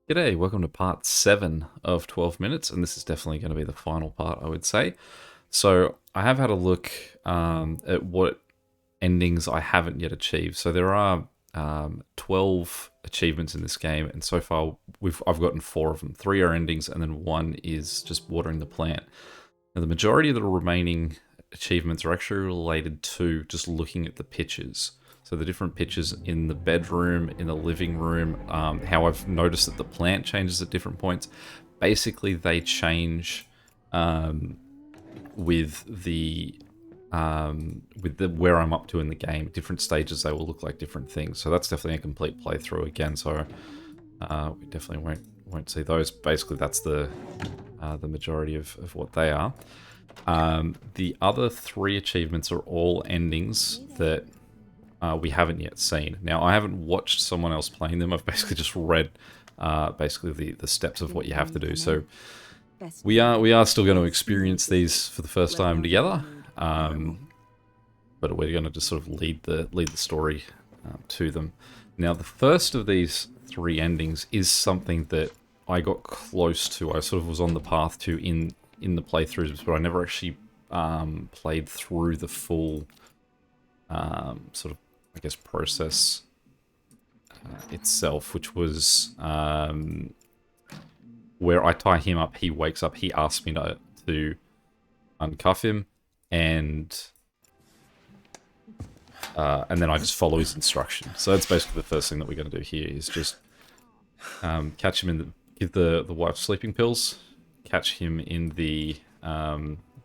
G'day, welcome to part 7 of 12 minutes, and this is definitely going to be the final part, I would say. So, I have had a look at what endings I haven't yet achieved. So, there are 12 achievements in this game, and so far I've gotten 4 of them. 3 are endings, and then 1 is just watering the plant. Now, the majority of the remaining achievements are actually related to just looking at the pictures. So the different pictures in the bedroom, in the living room, how I've noticed that the plant changes at different points. Basically, they change um, with the where I'm up to in the game. Different stages, they will look like different things. So that's definitely a complete playthrough again. So we definitely won't see those. Basically, that's the majority of what they are. The other 3 achievements are all endings that we haven't yet seen. Now, I haven't watched someone else playing them. I've basically just read basically the steps of what you have to do. So we are still going to experience these for the first time together, but we're going to just sort of lead the story to them. Now, the first of these 3 endings is something that I got close to. I sort of was on the path to in the playthroughs, but I never actually played through the full sort of, I guess, process itself, which was where I tie him up, he wakes up, he asks me to uncuff him, and then I just follow his instruction. So that's basically the first thing that we're going to do here is just catch him in give the wife sleeping pills, catch him in the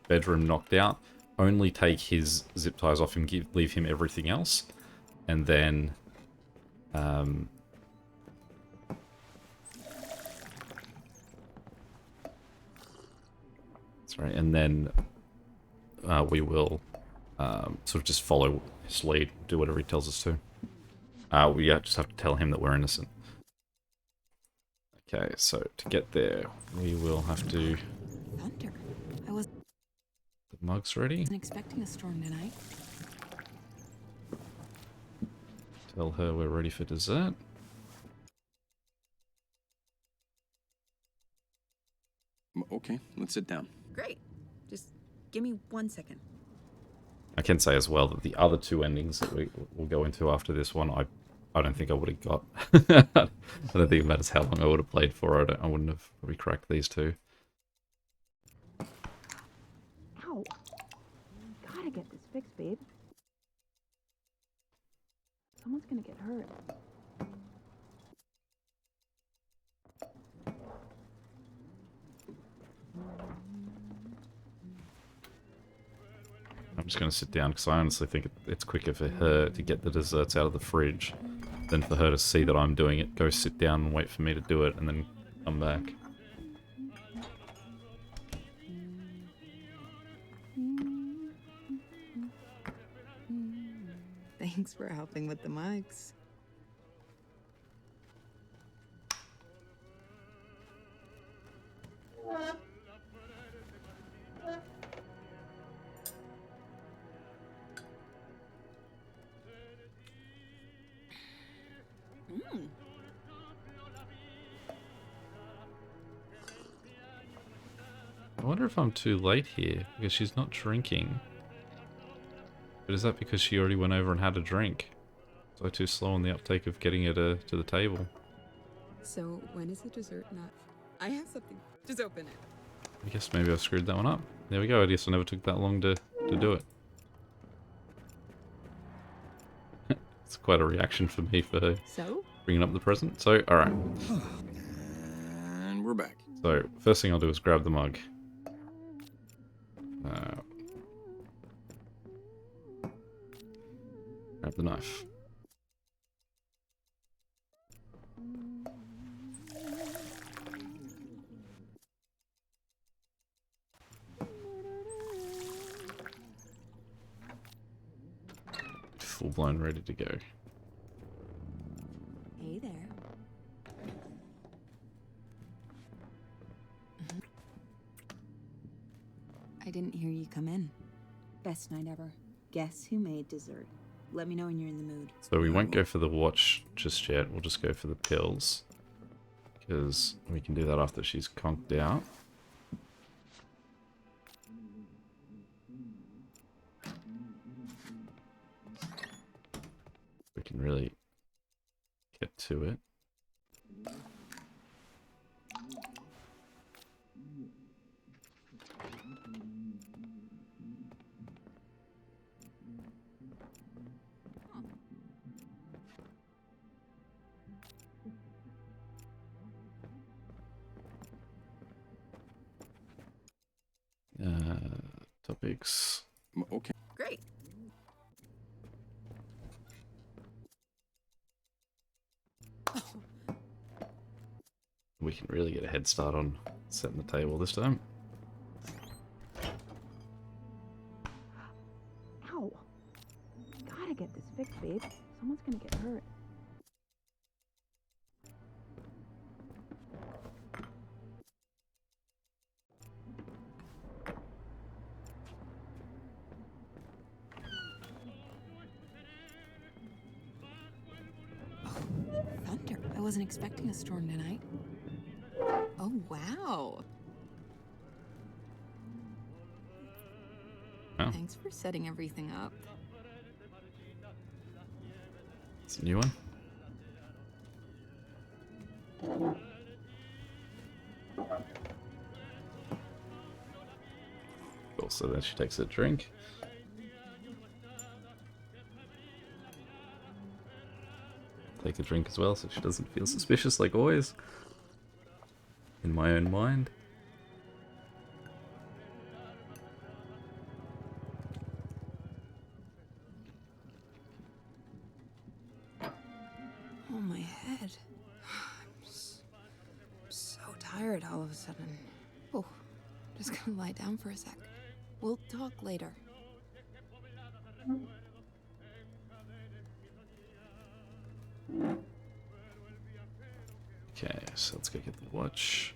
bedroom knocked out, only take his zip ties off him, leave him everything else, and then sorry, and then we will sort of just follow his lead, do whatever he tells us to. We just have to tell him that we're innocent. Okay, so to get there, we will have to... Thunder. I wasn't The mug's ready. expecting a storm tonight. Tell her we're ready for dessert. Okay, let's sit down. Great. Just give me 1 second. I can say as well that the other 2 endings that we'll go into after this one, I don't think I would have got. I don't think it matters how long I would have played for. I wouldn't have probably cracked these 2. Ow. Gotta get this fixed, babe. Someone's gonna get hurt. I'm just going to sit down because I honestly think it's quicker for her to get the desserts out of the fridge than for her to see that I'm doing it, go sit down and wait for me to do it, and then come back. Thanks for helping with the mugs. I wonder if I'm too late here, because she's not drinking. But is that because she already went over and had a drink? So too slow on the uptake of getting her to the table. So, when is the dessert not? I have something. Just open it. I guess maybe I've screwed that one up. There we go, I guess it never took that long to do it. It's quite a reaction for me for her So? bringing up the present. So, alright. And we're back. So, first thing I'll do is grab the mug. Grab the knife. Full blown ready to go. Hey there. I didn't hear you come in. Best night ever. Guess who made dessert? Let me know when you're in the mood. So we won't go for the watch just yet, we'll just go for the pills. because we can do that after she's conked out. We can really get to it. Topics. Okay. Great. We can really get a head start on setting the table this time. Ow. Gotta get this fixed, babe. Someone's gonna get hurt. Thunder. I wasn't expecting a storm tonight. Oh, wow. Oh, Thanks for setting everything up. it's a new one. Cool, so then she takes a drink. Take a drink as well so she doesn't feel suspicious like always. In my own mind. Oh, my head. I'm so tired all of a sudden. Oh, just gonna lie down for a sec. We'll talk later. Okay, so let's go get the watch.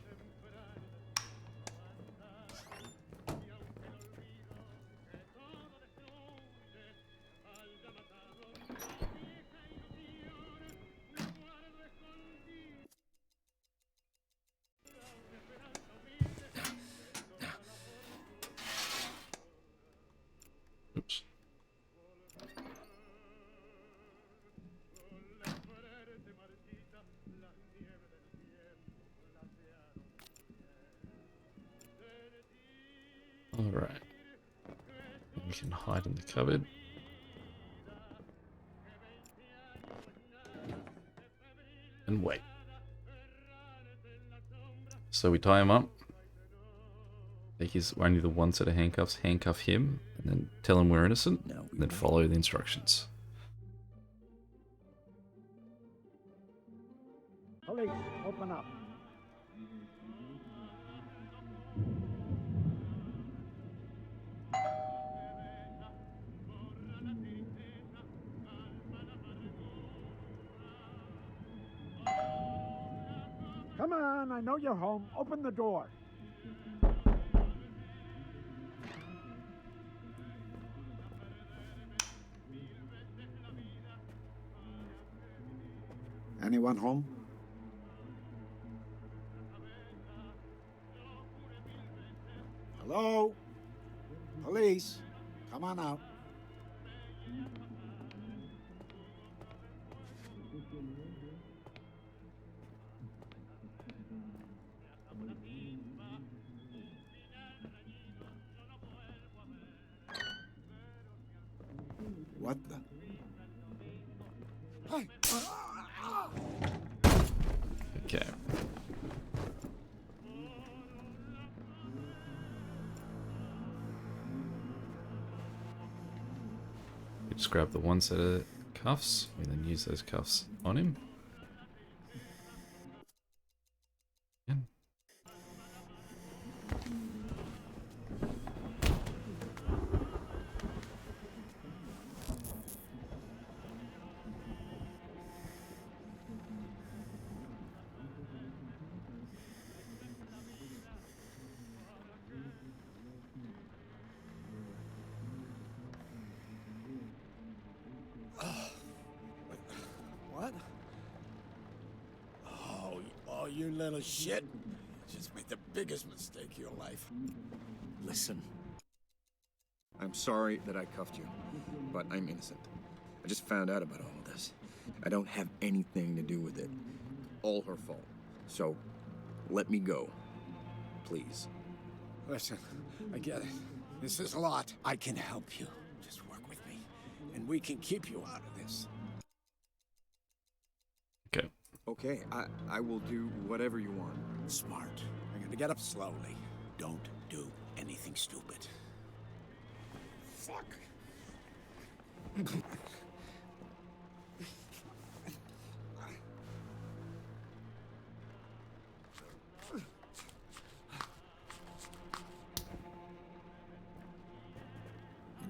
Oops. Alright. We can hide in the cupboard. And wait. So we tie him up. Take his only the one set of handcuffs, handcuff him, and then tell him we're innocent, and then follow the instructions. Police, open up. Come on, I know you're home. Open the door. Anyone home? Hello? Police, come on out. What the? Hey! Okay. We just grab the one set of cuffs, and then use those cuffs on him. Again. What? Oh, you little shit. You just made the biggest mistake of your life. Listen. I'm sorry that I cuffed you, but I'm innocent. I just found out about all of this. I don't have anything to do with it. All her fault. So, let me go. Please. Listen, I get it. This is a lot. I can help you. Just work with me, and we can keep you out of this. Okay. Okay, I will do whatever you want. Smart. I'm gonna get up slowly. Don't do anything stupid. Fuck. You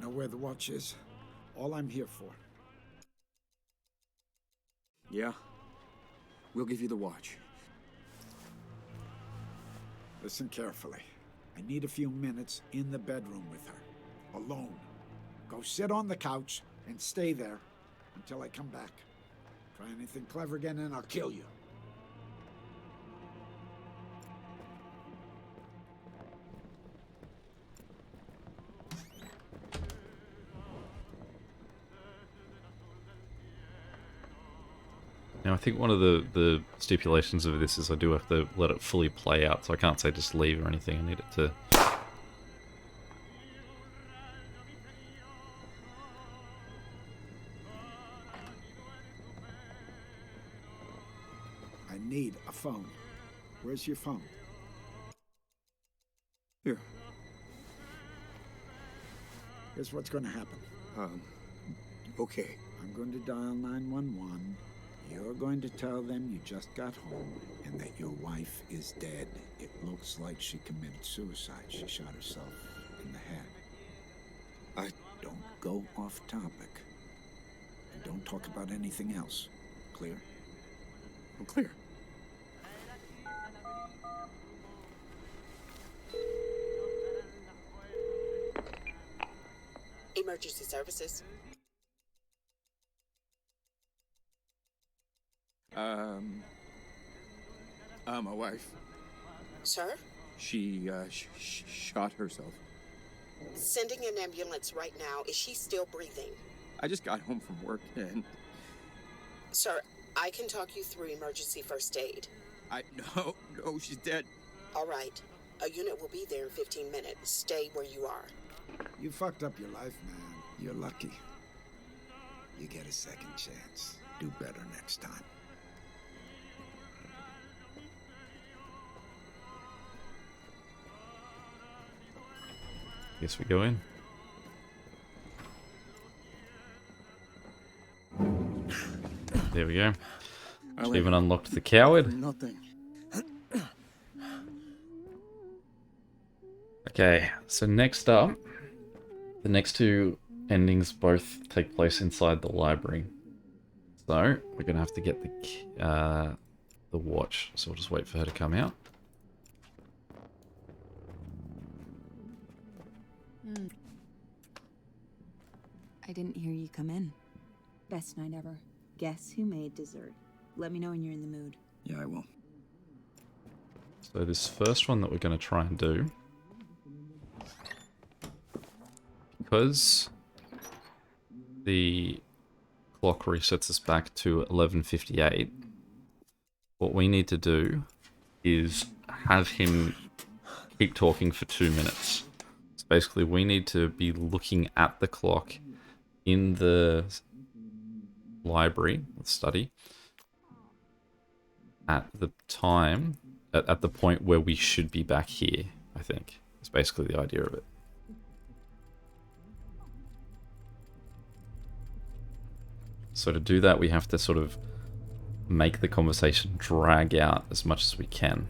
know where the watch is? All I'm here for. Yeah. We'll give you the watch. Listen carefully. I need a few minutes in the bedroom with her. Alone. Go sit on the couch and stay there until I come back. Try anything clever again and I'll kill you. Now, I think one of the stipulations of this is I do have to let it fully play out, so I can't say just leave or anything. I need it to... I need a phone. Where's your phone? Here. Here's what's going to happen. Okay. I'm going to dial 911. You're going to tell them you just got home and that your wife is dead. It looks like she committed suicide. She shot herself in the head. Don't go off topic. And don't talk about anything else. Clear? I'm clear. Emergency services. My wife. Sir? She, shot herself. Sending an ambulance right now. Is she still breathing? I just got home from work and... Sir, I can talk you through emergency first aid. No, she's dead. All right. A unit will be there in 15 minutes. Stay where you are. You fucked up your life, man. You're lucky. You get a second chance. Do better next time. Guess we go in. There we go. She even unlocked the coward. Nothing. Okay, so next up, the next two endings both take place inside the library. So we're gonna have to get the watch. So we'll just wait for her to come out. I didn't hear you come in. Best night ever. Guess who made dessert? Let me know when you're in the mood. Yeah, I will. So this first one that we're going to try and do, because the clock resets us back to 11:58, what we need to do is have him keep talking for 2 minutes. So basically we need to be looking at the clock in the library, the study, at the time, at the point where we should be back here, I think. Is basically the idea of it. So to do that, we have to sort of make the conversation drag out as much as we can.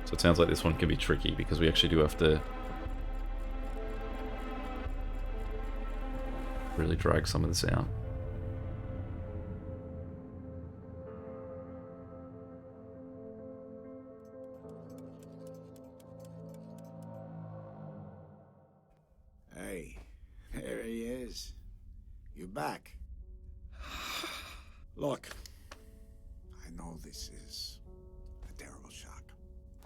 So it sounds like this one can be tricky because we actually do have to really drag some of this out. is. You're back. Look, I know this is a terrible shock,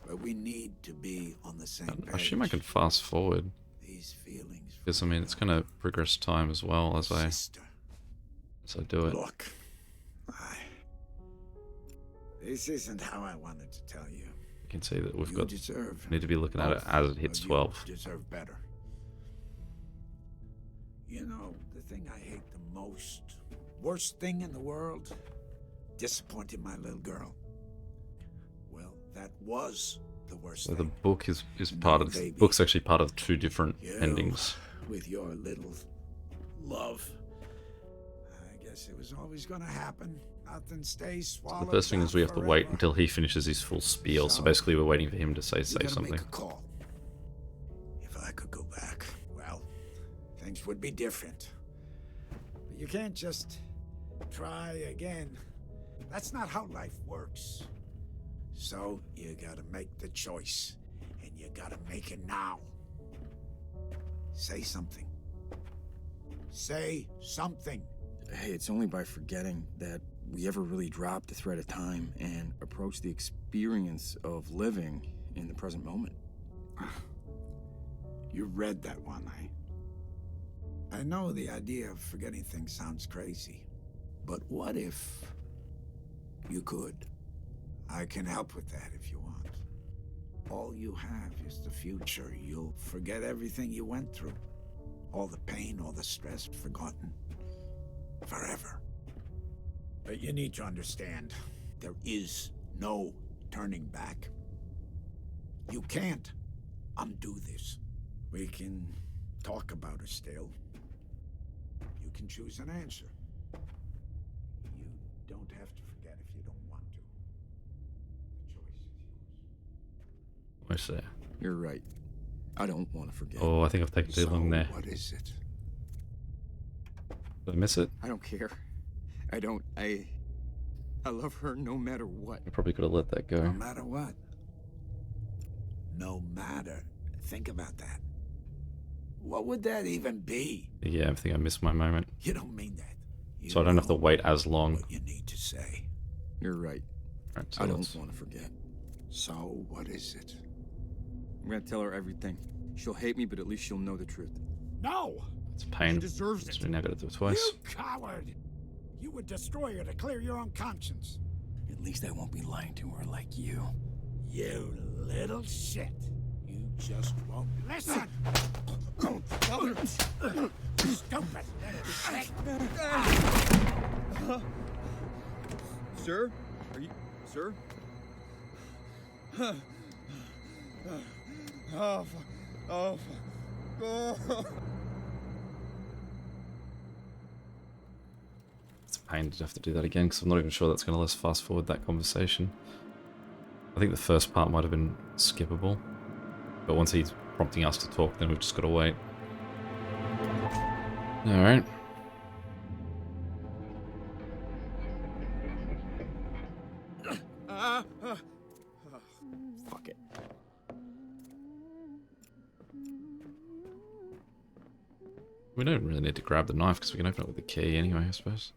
but we need to be on the same page. I assume I can fast forward. These feelings. Because, I mean, it's going to progress time as well as I do it. Look, this isn't how I wanted to tell you. You can see that we've deserve need to be looking at it as it hits 12. You deserve better. You know, the thing I hate the most, worst thing in the world, disappointing my little girl. Well, that was the worst So the thing. book is part of the book's actually part of two different You, endings. with your little love. I guess it was always going to happen. Nothing stays swallowed. The first thing is we have to wait forever. until he finishes his full spiel. So basically, we're waiting for him to say You gotta something. Make a call. If I could go back, well, things would be different. But you can't just try again. That's not how life works. So you gotta make the choice, and you gotta make it now. Say something. Say something. Hey, it's only by forgetting that we ever really dropped the thread of time and approached the experience of living in the present moment. You read that one, I know the idea of forgetting things sounds crazy, but what if you could? I can help with that if you want. All you have is the future. You'll forget everything you went through. All the pain, all the stress, forgotten. Forever. But you need to understand, there is no turning back. You can't undo this. We can talk about it still. You can choose an answer. You don't have to forget if you don't want to. The choice is yours. Where's there? You're right. I don't want to forget. Oh, I think I've taken too long there. What is it? Did I miss it? I don't care. I love her no matter what. I probably could have let that No go. matter what. No matter. Think about that. What would that even be? Yeah, I think I missed my moment. You don't mean that. You So I don't have to know wait as long. what you need to say. You're right. Right, so I don't let's- want to forget. So, what is it? I'm gonna tell her everything. She'll hate me, but at least she'll know the truth. No! It's a pain. He deserves it. So we now got to do it twice. You coward! You would destroy her to clear your own conscience. At least I won't be lying to her like you. You little shit. You just won't listen! Stupid little shit! Sir? Are you... Sir? Oh, fuck. Oh, fuck. Oh. It's a pain to have to do that again because I'm not even sure that's going to let us fast forward that conversation. I think the first part might have been skippable, but once he's prompting us to talk, then we've just got to wait. Alright. Fuck it. We don't really need to grab the knife because we can open it with the key anyway, I suppose.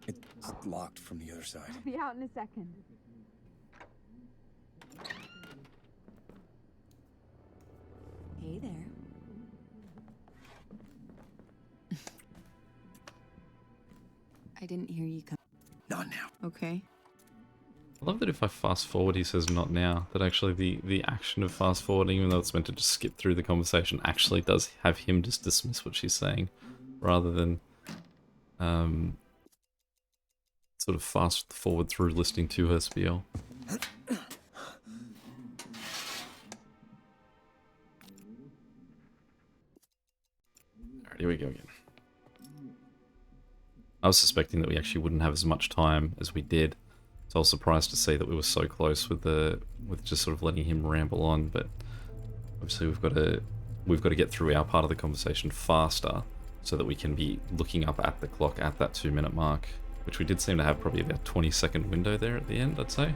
It's locked from the other side. Be out in a second. Hey there. I didn't hear you come. Not now. Okay. I love that if I fast forward, he says not now. That actually the action of fast forwarding, even though it's meant to just skip through the conversation, actually does have him just dismiss what she's saying, rather than sort of fast forward through listening to her spiel. Alright, here we go again. I was suspecting that we actually wouldn't have as much time as we did. So I was surprised to see that we were so close with just sort of letting him ramble on, but obviously we've got to get through our part of the conversation faster so that we can be looking up at the clock at that 2-minute mark, which we did seem to have probably about 20-second window there at the end, I'd say.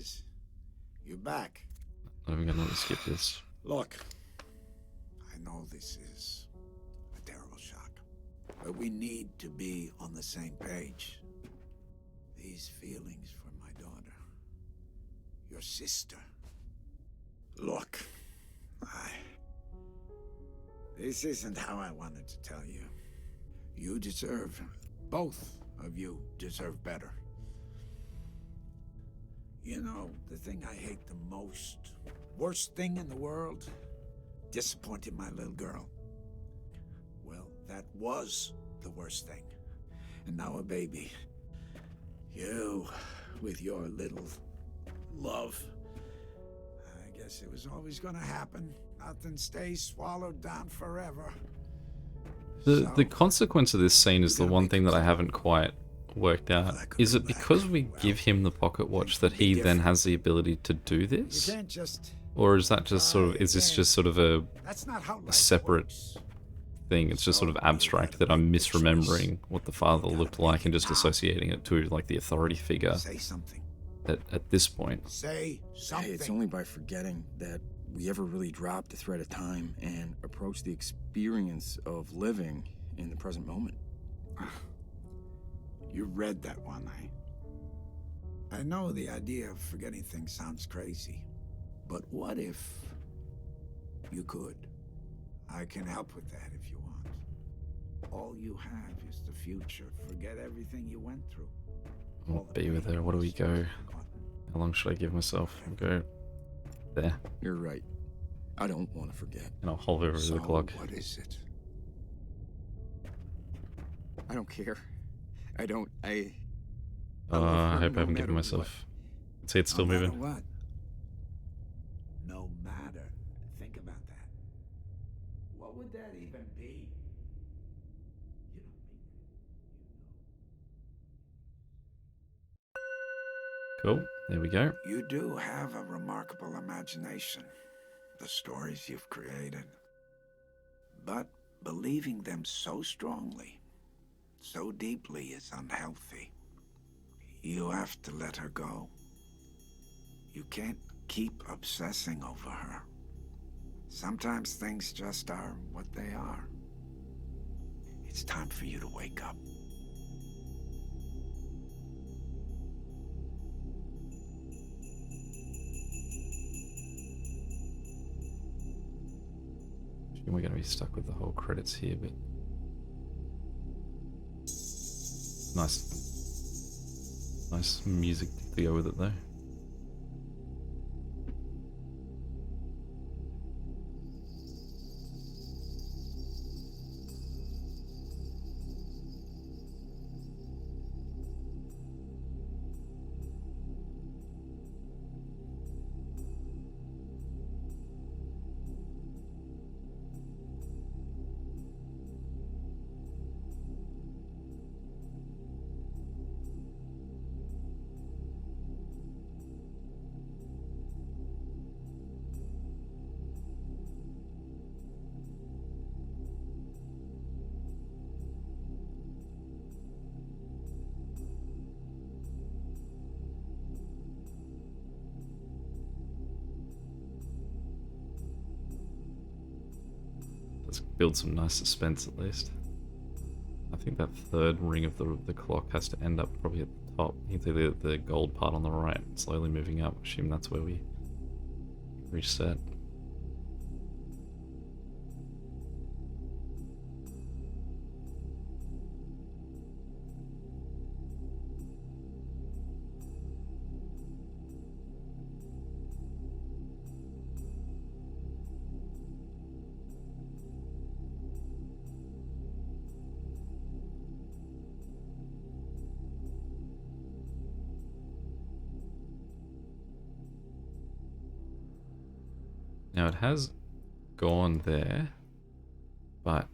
is, you're back. I'm even gonna let me skip this. Look, I know this is a terrible shock, but we need to be on the same page. These feelings for my daughter, your sister. Look, this isn't how I wanted to tell you. You deserve, both of you deserve better. You know, the thing I hate the most, worst thing in the world, disappointing my little girl. Well, that was the worst thing. And now a baby. You, with your little love. I guess it was always gonna happen. Nothing stays swallowed down forever. The consequence of this scene is the one thing that I haven't quite worked out. Is it because we give him the pocket watch that he then has the ability to do this? You can't just... Or is that just sort of, is this just sort of a separate thing? It's just sort of abstract that I'm misremembering what the father looked like and just associating it to like the authority figure Say something. at this point. Say something. Hey, it's only by forgetting that we ever really dropped the thread of time and approached the experience of living in the present moment. You read that one, I know the idea of forgetting things sounds crazy, but what if you could? I can help with that if you want. All you have is the future. Forget everything you went through. I'll be with her. Where do we go? How long should I give myself? I'll go there. You're right. I don't want to forget. And I'll hover over the clock. What is it? I don't care. I I love hope her I no haven't given matter myself. See, it's still No matter moving. what? No matter. Think about that. What would that even be? You don't mean Cool. There we go. You do have a remarkable imagination, the stories you've created. But believing them so strongly, so deeply is unhealthy. You have to let her go. You can't keep obsessing over her. Sometimes things just are what they are. It's time for you to wake up. We're going to be stuck with the whole credits here, but nice music to go with it though. Let's build some nice suspense at least. I think that third ring of the clock has to end up probably at the top. You can see the gold part on the right, slowly moving up. I assume that's where we reset. Now it has gone there, but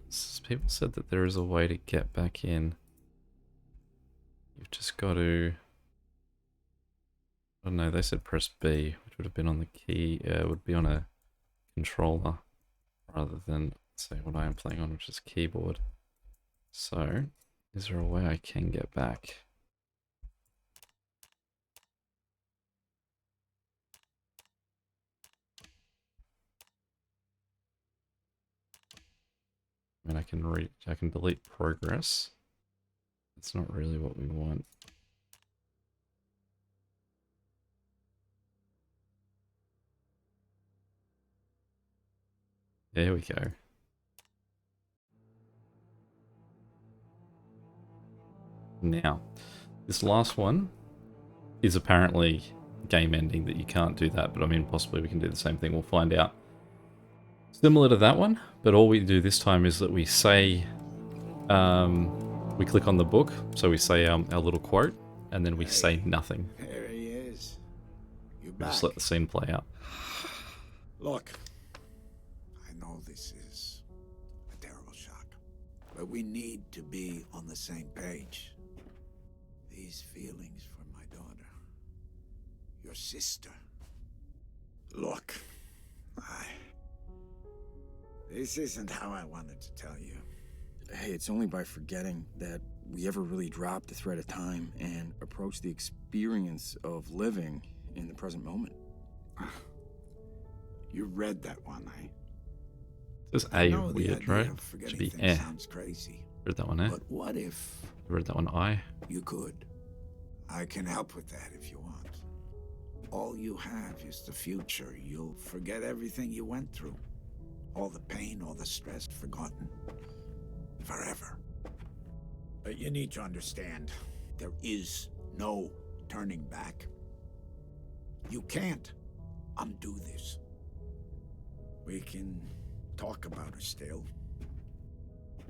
people said that there is a way to get back in. You've just got to, I don't know, they said press B, which would have been on the key, would be on a controller rather than, say, what I am playing on, which is keyboard. So, is there a way I can get back? I mean, I can delete progress. That's not really what we want. There we go. Now, this last one is apparently game ending that you can't do that, but I mean, possibly we can do the same thing. We'll find out. Similar to that one, but all we do this time is that we say, we click on the book, so we say our little quote, and then we say nothing. There he is. You're We back. just let the scene play out. Look, I know this is a terrible shock, but we need to be on the same page. These feelings for my daughter, your sister. Look, this isn't how I wanted to tell you. Hey, it's only by forgetting that we ever really dropped the thread of time and approached the experience of living in the present moment. You read that one, eh? It's I A know the weird, idea right? of forgetting Should be things eh. sounds crazy, Read that one, eh? but what if Read that one, I. you could? I can help with that if you want. All you have is the future. You'll forget everything you went through. All the pain, all the stress, forgotten. Forever. But you need to understand, there is no turning back. You can't undo this. We can talk about it still.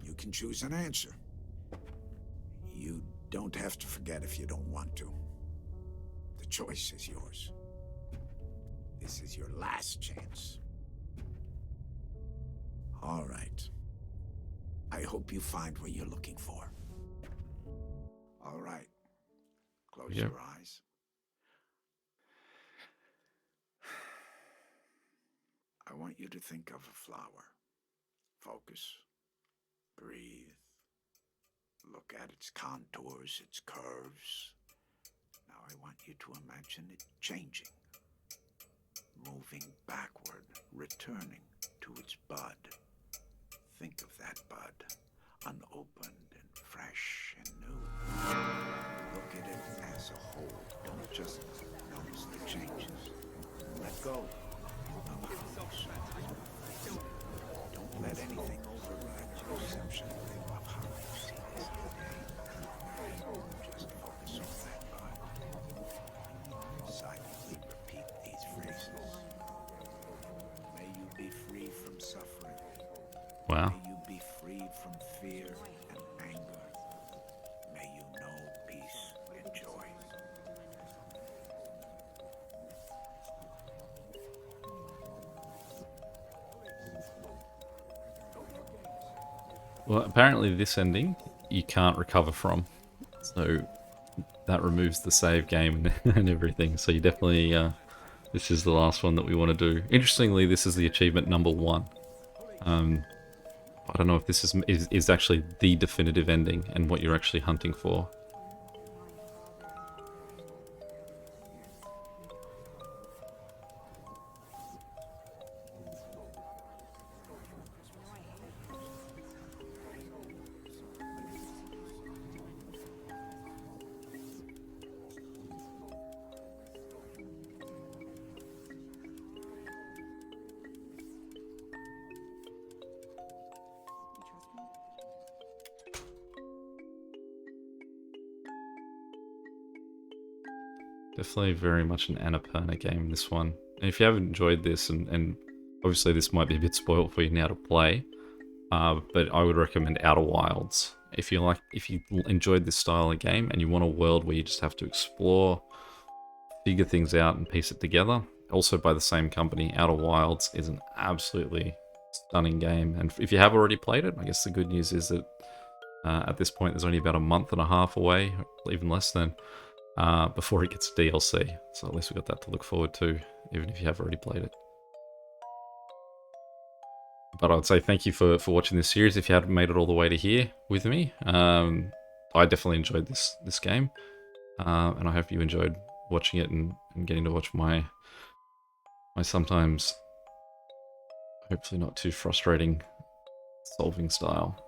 You can choose an answer. You don't have to forget if you don't want to. The choice is yours. This is your last chance. All right. I hope you find what you're looking for. All right. Close Yep. your eyes. I want you to think of a flower. Focus. Breathe. Look at its contours, its curves. Now I want you to imagine it changing. Moving backward, returning to its bud. Think of that bud, unopened and fresh and new. Look at it as a whole. Don't just notice the changes. Let go of how you saw it. Don't let anything override your perception of how you see this today. Just focus on that bud. Silently repeat these phrases. May you be free from suffering. Wow. May you be freed from fear and anger. May you know peace and joy. Well, apparently this ending you can't recover from. So that removes the save game and everything. So you definitely, this is the last one that we want to do. Interestingly, this is the achievement number 1. I don't know if this is actually the definitive ending and what you're actually hunting for. Definitely very much an Annapurna game, this one. And if you haven't enjoyed this, and obviously this might be a bit spoiled for you now to play, but I would recommend Outer Wilds. If you enjoyed this style of game and you want a world where you just have to explore, figure things out and piece it together, also by the same company, Outer Wilds is an absolutely stunning game. And if you have already played it, I guess the good news is that at this point there's only about a month and a half away, even less than, before it gets DLC. So at least we've got that to look forward to, even if you have already played it. But I'd say thank you for watching this series if you hadn't made it all the way to here with me. I definitely enjoyed this game, and I hope you enjoyed watching it and getting to watch my sometimes hopefully not too frustrating solving style.